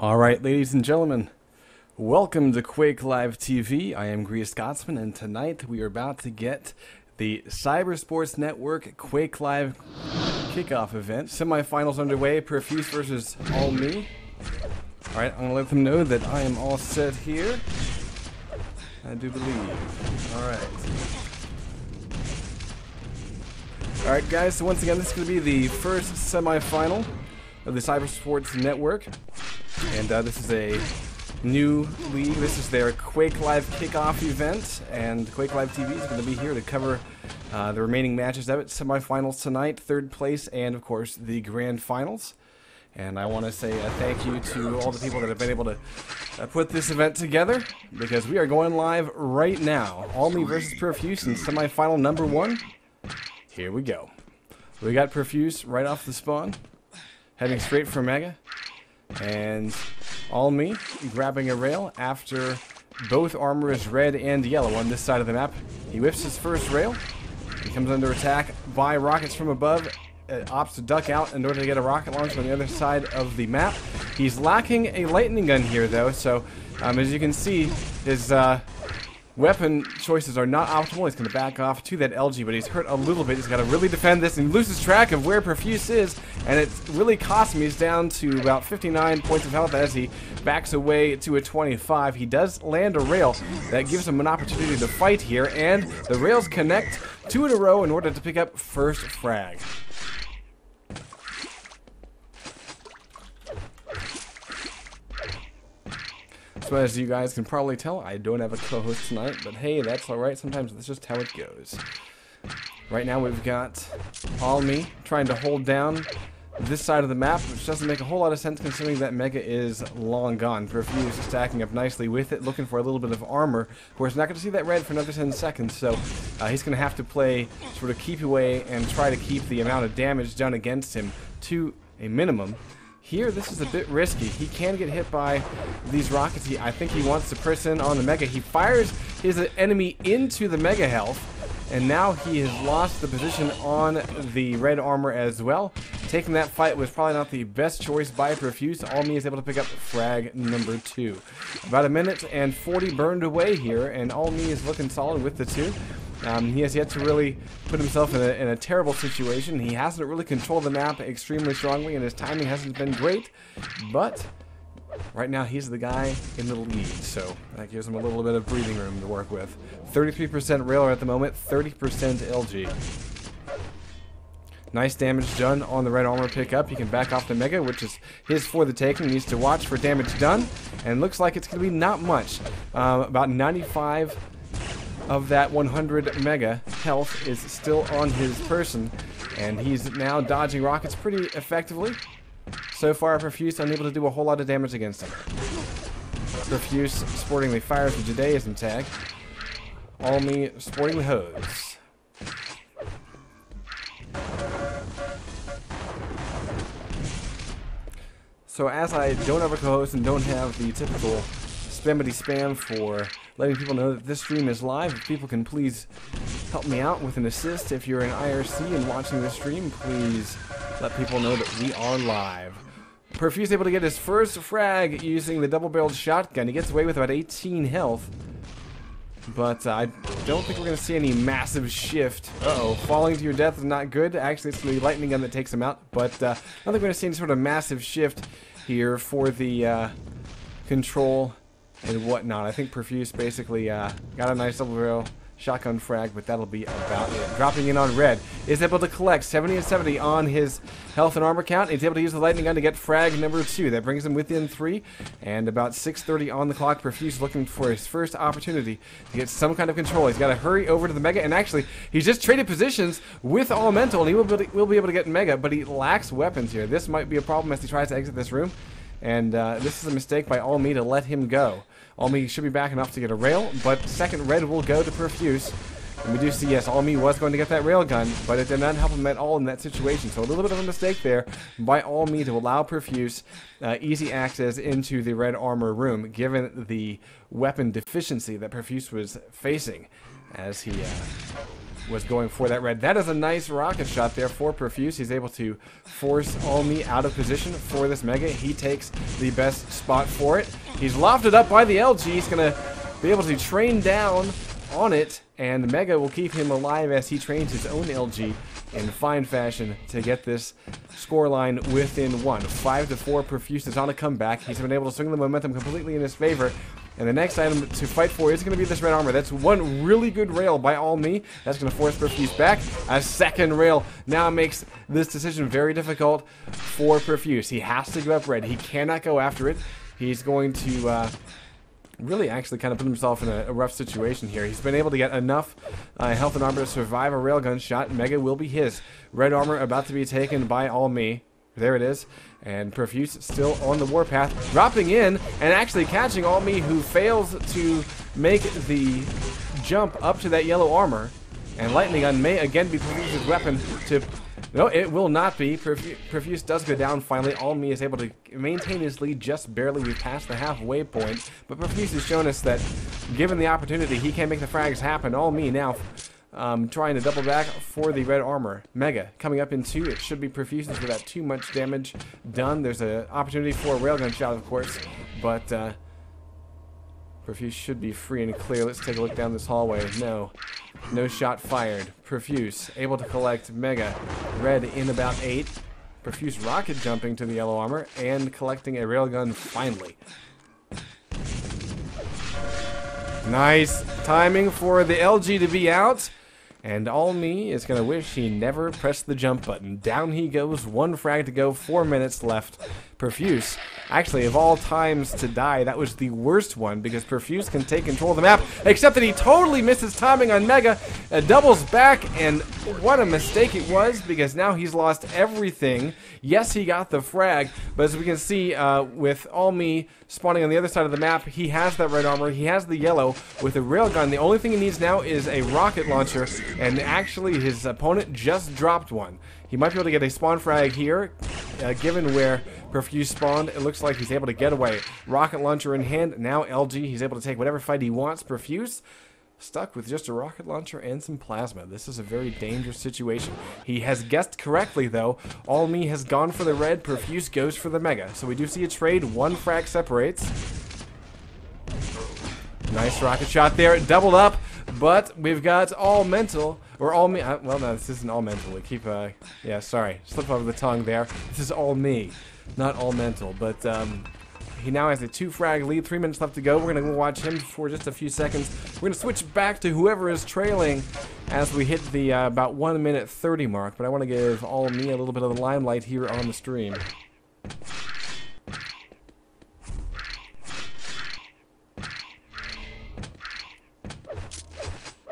Alright, ladies and gentlemen, welcome to Quake Live TV. I am Grease Scotsman, and tonight we are about to get the Cybersports Network Quake Live Kickoff event. Semifinals underway, Perfuse versus All Me. Alright, I'm going to let them know that I am all set here. I do believe. Alright guys, so once again, this is going to be the first semifinal of the Cybersports Network. And this is a new league. This is their Quake Live Kickoff event, and Quake Live TV is going to be here to cover the remaining matches of it. Semifinals tonight, third place, and of course the grand finals. And I want to say thank you to all the people that have been able to put this event together, because we are going live right now. All Me versus Perfuse in semifinal number 1. Here we go. We got Perfuse right off the spawn, heading straight for Mega. And All Me grabbing a rail after both armor is red and yellow on this side of the map. He whips his first rail. He comes under attack by rockets from above. Opts to duck out in order to get a rocket launch on the other side of the map. He's lacking a lightning gun here though, so as you can see, his weapon choices are not optimal. He's going to back off to that LG, but he's hurt a little bit. He's got to really defend this, and he loses track of where Perfuse is, and it really cost him. He's down to about 59 points of health as he backs away to a 25. He does land a rail that gives him an opportunity to fight here, and the rails connect 2 in a row in order to pick up first frag. So as you guys can probably tell, I don't have a co-host tonight, but hey, that's alright. Sometimes that's just how it goes. Right now we've got All Me trying to hold down this side of the map, which doesn't make a whole lot of sense considering that Mega is long gone. Perfuse is stacking up nicely with it, looking for a little bit of armor. Of course, not going to see that red for another 10 seconds, so he's going to have to play sort of keep away and try to keep the amount of damage done against him to a minimum. Here, this is a bit risky. He can get hit by these rockets. I think he wants to press in on the Mega. He fires his enemy into the Mega health, and now he has lost the position on the red armor as well. Taking that fight was probably not the best choice by Perfuse. All Me is able to pick up frag number 2. About a minute and 40 burned away here, and All Me is looking solid with the 2. He has yet to really put himself in a terrible situation. He hasn't really controlled the map extremely strongly, and his timing hasn't been great. But right now, he's the guy in the lead, so that gives him a little bit of breathing room to work with. 33% railer at the moment, 30% LG. Nice damage done on the red armor pickup. He can back off the Mega, which is his for the taking. Needs to watch for damage done, and looks like it's going to be not much. About 95 of that 100 Mega health is still on his person, and he's now dodging rockets pretty effectively. So far, Perfuse unable to do a whole lot of damage against him. Perfuse sporting the fires the Judaism tag. All Me sporting the hose. So as I don't have a co-host and don't have the typical spammity spam for letting people know that this stream is live, if people can please help me out with an assist. If you're in IRC and watching this stream, please let people know that we are live. Perfuse able to get his first frag using the double-barreled shotgun. He gets away with about 18 health, but I don't think we're going to see any massive shift. Uh-oh, falling to your death is not good. Actually, it's the lightning gun that takes him out, but I don't think we're going to see any sort of massive shift here for the control and whatnot. I think Perfuse basically got a nice double barrel shotgun frag, but that'll be about it. Dropping in on red, is able to collect 70 and 70 on his health and armor count. He's able to use the lightning gun to get frag number 2. That brings him within 3, and about 6:30 on the clock. Perfuse looking for his first opportunity to get some kind of control. He's got to hurry over to the Mega, and actually, he's just traded positions with All Mental, and he will be able to get Mega, but he lacks weapons here. This might be a problem as he tries to exit this room, and this is a mistake by All Me to let him go. All Me should be back enough to get a rail, but second red will go to Perfuse. And we do see, yes, All Me was going to get that railgun, but it did not help him at all in that situation. So a little bit of a mistake there by All Me to allow Perfuse easy access into the red armor room, given the weapon deficiency that Perfuse was facing as he was going for that red. That is a nice rocket shot there for Profuse. He's able to force Almi out of position for this Mega. He takes the best spot for it. He's lofted up by the LG. He's going to be able to train down on it, and Mega will keep him alive as he trains his own LG in fine fashion to get this scoreline within 1. 5-4, Profuse is on a comeback. He's been able to swing the momentum completely in his favor. And the next item to fight for is going to be this red armor. That's one really good rail by Almi. That's going to force Profuse back. A second rail now makes this decision very difficult for Profuse. He has to give up red. He cannot go after it. He's going to really actually kind of put himself in a rough situation here. He's been able to get enough health and armor to survive a railgun shot. Mega will be his. Red armor about to be taken by Almi. There it is. And Profuse still on the warpath, dropping in and actually catching Almi, who fails to make the jump up to that yellow armor. And Lightning Gun may again be Profuse's weapon to... No, it will not be. Profuse does go down finally. Almi is able to maintain his lead just barely. We've passed the halfway point. But Profuse has shown us that, given the opportunity, he can make the frags happen. Almi now trying to double back for the red armor. Mega coming up in 2. It should be Profuse's without too much damage done. There's an opportunity for a railgun shot, of course. But Profuse should be free and clear. Let's take a look down this hallway. No shot fired. Profuse able to collect Mega. Red in about 8. Profuse rocket jumping to the yellow armor and collecting a railgun finally. Nice timing for the LG to be out. And Almi is going to wish he never pressed the jump button. Down he goes. 1 frag to go. 4 minutes left. Profuse, actually, of all times to die, that was the worst one because Profuse can take control of the map, except that he totally misses timing on Mega, doubles back, and what a mistake it was because now he's lost everything. Yes, he got the frag, but as we can see with Almi spawning on the other side of the map, he has that red armor, he has the yellow with a railgun. The only thing he needs now is a rocket launcher, and actually his opponent just dropped one. He might be able to get a spawn frag here, given where Profuse spawned. It looks like he's able to get away. Rocket launcher in hand. Now LG, he's able to take whatever fight he wants. Profuse stuck with just a rocket launcher and some plasma. This is a very dangerous situation. He has guessed correctly, though. Almi has gone for the red. Profuse goes for the Mega. So we do see a trade. 1 frag separates. Nice rocket shot there. Doubled up. But we've got all mental, or all me. Well, no, this isn't all mental. We keep, yeah, sorry, slip over the tongue there. This is all me, not all mental. But he now has a 2 frag lead. 3 minutes left to go. We're gonna go watch him for just a few seconds. We're gonna switch back to whoever is trailing as we hit the about 1 minute 30 mark. But I want to give all me a little bit of the limelight here on the stream.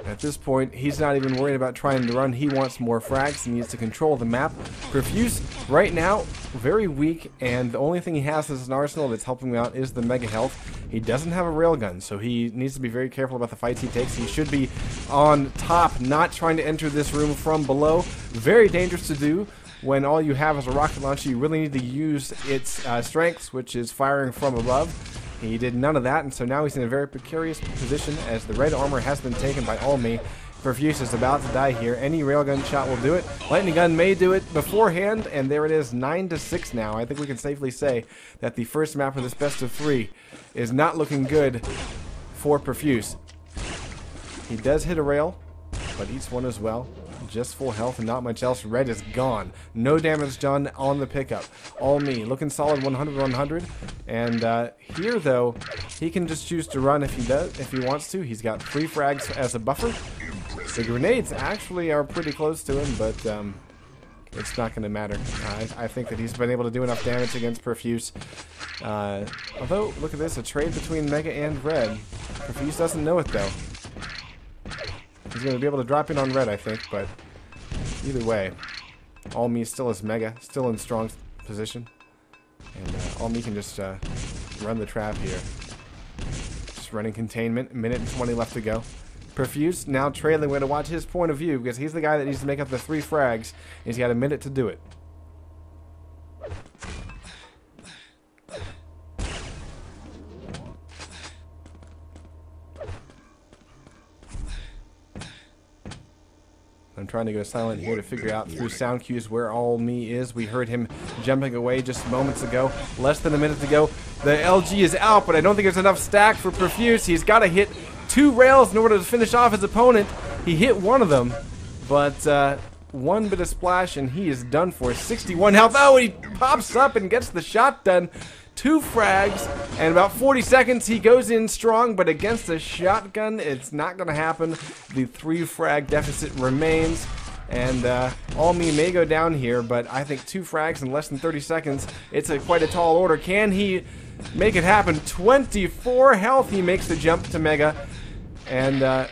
At this point, he's not even worried about trying to run. He wants more frags. He needs to control the map. Profuse, right now, very weak, and the only thing he has as an arsenal that's helping him out is the Mega Health. He doesn't have a railgun, so he needs to be very careful about the fights he takes. He should be on top, not trying to enter this room from below. Very dangerous to do when all you have is a rocket launcher. You really need to use its strengths, which is firing from above. He did none of that, and so now he's in a very precarious position as the red armor has been taken by Almi. Profuse is about to die here. Any railgun shot will do it. Lightning gun may do it beforehand, and there it is, 9-6 now. I think we can safely say that the first map of this best of 3 is not looking good for Profuse. He does hit a rail, but eats one as well. Just full health and not much else. Red is gone. No damage done on the pickup. All me. Looking solid 100-100. And here, though, he can just choose to run if he wants to. He's got 3 frags as a buffer. The grenades actually are pretty close to him, but it's not going to matter. I think that he's been able to do enough damage against Profuse. Although, look at this. A trade between Mega and Red. Profuse doesn't know it, though. He's going to be able to drop in on red, I think, but either way, Almi still is Mega, still in strong position. And Almi can just run the trap here. Just running containment, 1:20 left to go. Profuse now trailing. We're going to watch his point of view because he's the guy that needs to make up the 3 frags. He's got a minute to do it. I'm trying to go silent here to figure out through sound cues where All Me is. We heard him jumping away just moments ago. Less than a minute to go. The LG is out, but I don't think there's enough stack for Profuse. He's got to hit 2 rails in order to finish off his opponent. He hit one of them, but one bit of splash and he is done for. 61 health. Oh, he pops up and gets the shot done. 2 frags, and about 40 seconds he goes in strong, but against a shotgun it's not going to happen. The 3 frag deficit remains, and All Me may go down here, but I think 2 frags in less than 30 seconds, it's quite a tall order. Can he make it happen? 24 health, he makes the jump to Mega, and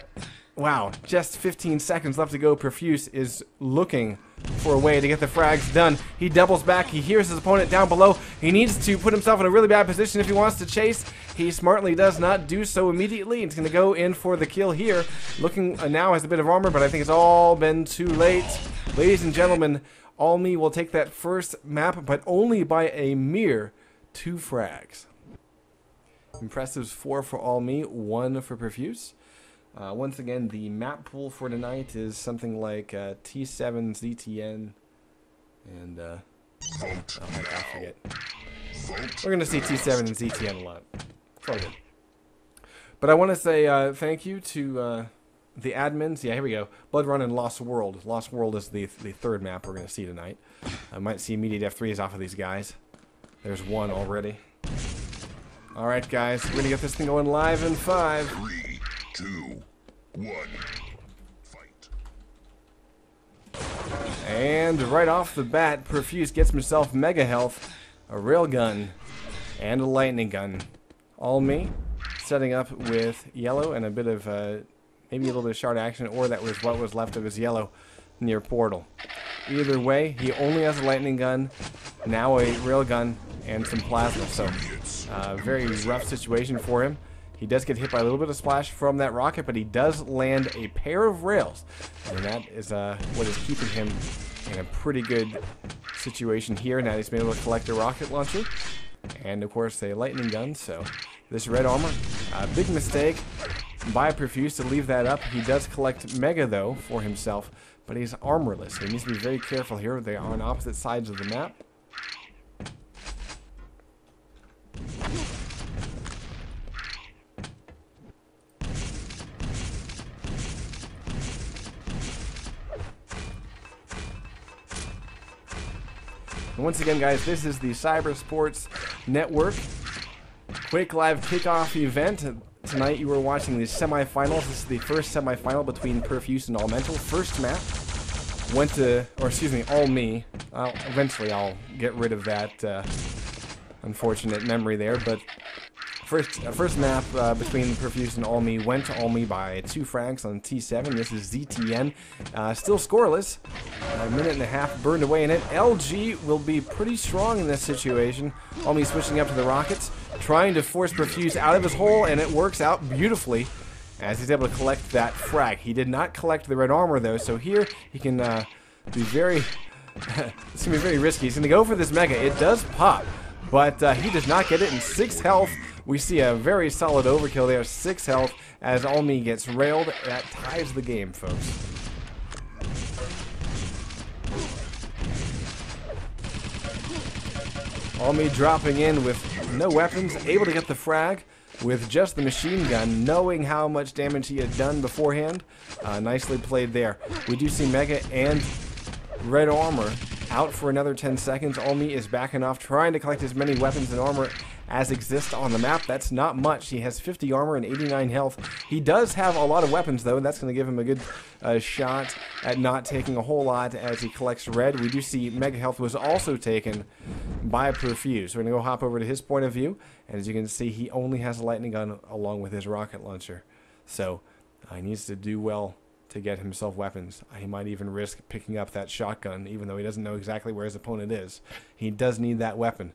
wow, just 15 seconds left to go. Profuse is looking for a way to get the frags done. He doubles back. He hears his opponent down below. He needs to put himself in a really bad position if he wants to chase. He smartly does not do so immediately. He's going to go in for the kill here. Looking now has a bit of armor, but I think it's all been too late. Ladies and gentlemen, All Me will take that first map, but only by a mere 2 frags. Impressive 4 for All Me, 1 for Profuse. Once again, the map pool for tonight is something like T7 ZTN, and I forget. We're going to see T7 and ZTN a lot. It's all good. But I want to say thank you to the admins. Yeah, here we go. Blood Run and Lost World. Lost World is the 3rd map we're going to see tonight. I might see immediate F3s off of these guys. There's 1 already. Alright, guys. We're going to get this thing going live in 5. 3, 2, 1, fight. And right off the bat, Profuse gets himself Mega Health, a Railgun, and a Lightning Gun. All Me setting up with yellow and a bit of maybe a little bit of shard action, or that was what was left of his yellow near portal. Either way, he only has a Lightning Gun, now a Railgun, and some plasma. So, very rough situation for him. He does get hit by a little bit of splash from that rocket, but he does land a pair of rails, and that is what is keeping him in a pretty good situation here. Now he's been able to collect a rocket launcher, and of course a lightning gun. So this red armor, big mistake by Profuse to leave that up. He does collect Mega though for himself, but he's armorless, so he needs to be very careful here. They are on opposite sides of the map. And once again, guys, this is the Cyber Sports Network Quake Live Kickoff event. Tonight you were watching the semifinals. This is the first semifinal between Profuse and All Mental. First map went to, or excuse me, All Me. Eventually I'll get rid of that unfortunate memory there, but first map between Profuse and All Me went to All Me by 2 frags on T7. This is ZTN. Still scoreless. A minute and a half burned away in it. LG will be pretty strong in this situation. All Me switching up to the rockets, trying to force Profuse out of his hole, and it works out beautifully as he's able to collect that frag. He did not collect the red armor though, so here he can be very it's going to be very risky. He's going to go for this Mega. It does pop, but he does not get it in 6 health. We see a very solid overkill there, 6 health, as All Me gets railed. That ties the game, folks. All Me dropping in with no weapons, able to get the frag with just the machine gun, knowing how much damage he had done beforehand. Nicely played there. We do see Mega and red armor out for another 10 seconds. All Me is backing off, trying to collect as many weapons and armor as exist on the map. That's not much. He has 50 armor and 89 health. He does have a lot of weapons though, and that's going to give him a good shot at not taking a whole lot as he collects red. We do see Mega Health was also taken by Profuse. We're going to go hop over to his point of view, and as you can see, he only has a lightning gun along with his rocket launcher. So he needs to do well to get himself weapons. He might even risk picking up that shotgun, even though he doesn't know exactly where his opponent is. He does need that weapon.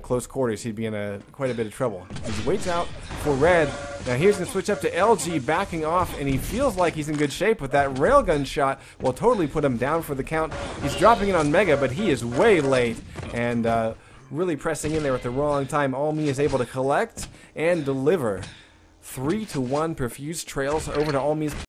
Close quarters, he'd be in quite a bit of trouble. He waits out for red. Now here's going to switch up to LG, backing off, and he feels like he's in good shape, but that railgun shot will totally put him down for the count. He's dropping it on Mega, but he is way late, and really pressing in there at the wrong time. All Me is able to collect and deliver. 3-1 Profuse trails over to All Me's